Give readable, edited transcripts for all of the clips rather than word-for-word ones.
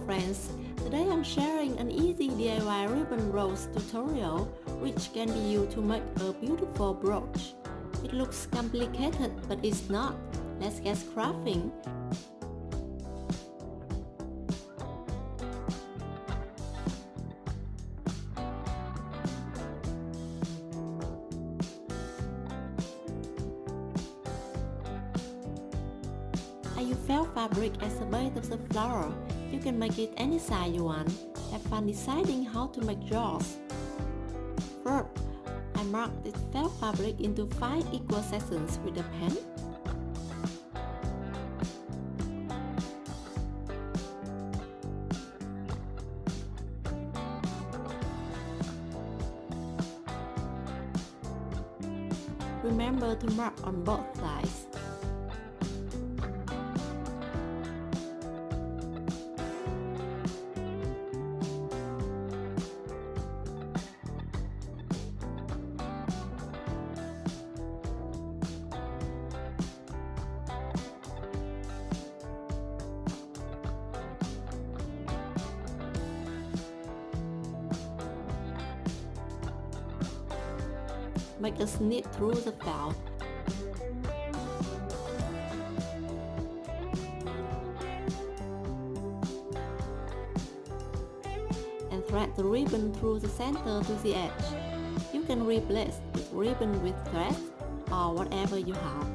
friends, today I'm sharing an easy DIY ribbon rose tutorial which can be used to make a beautiful brooch. It looks complicated but it's not. Let's get crafting. I use felt fabric as a base of the flower. You can make it any size you want. Have fun deciding how to make yours. First, I mark this felt fabric into 5 equal sections with a pen. Remember to mark on both sides. Make a snip through the felt. And thread the ribbon through the center to the edge. You can replace this ribbon with thread or whatever you have.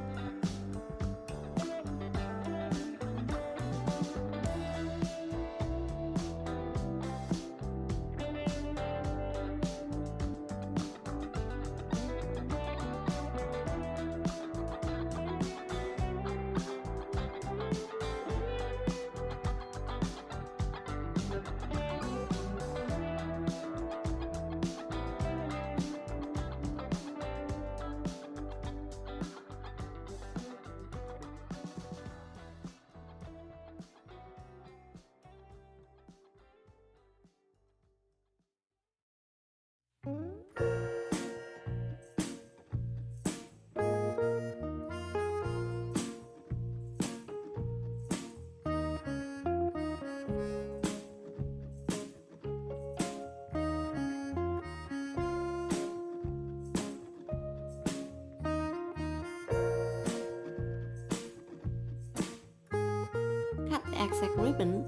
Cut the exact ribbon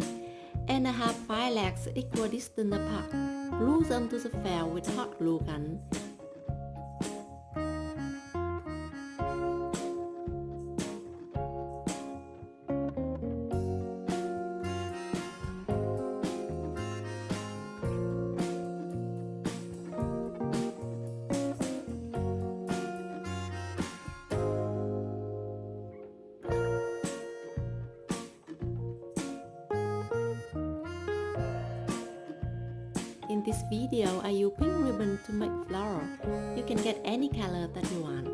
and have 5 legs equal distance apart. Glue them to the felt with hot glue gun. In this video, I use pink ribbon to make flower. You can get any color that you want.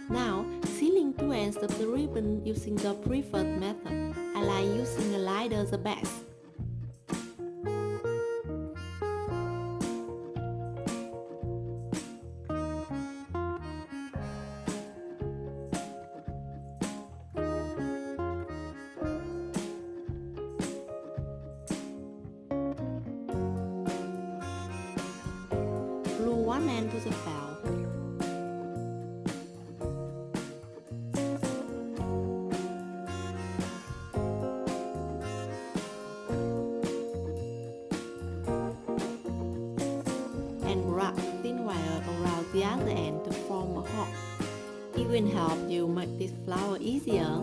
Now, sealing two ends of the ribbon using the preferred method. I like using a lighter the best. Glue one end to the felt. And wrap thin wire around the other end to form a hook. It will help you make this flower easier.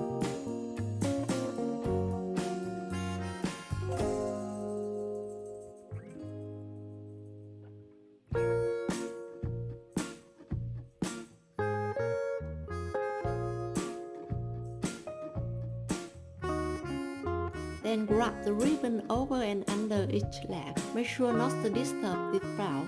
Then wrap the ribbon over and under each leg. Make sure not to disturb the felt.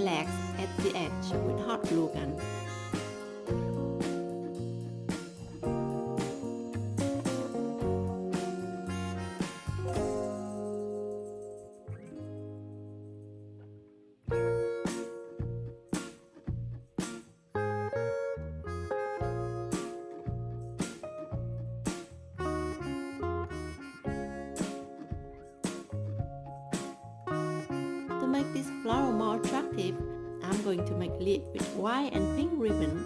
relax at the edge with hot glue gun. To make this flower more attractive, I'm going to make leaf with white and pink ribbon.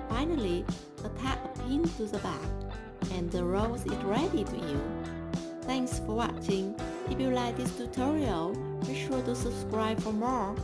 Finally, attach a pin to the back, and the rose is ready to use. Thanks for watching. If you like this tutorial, be sure to subscribe for more.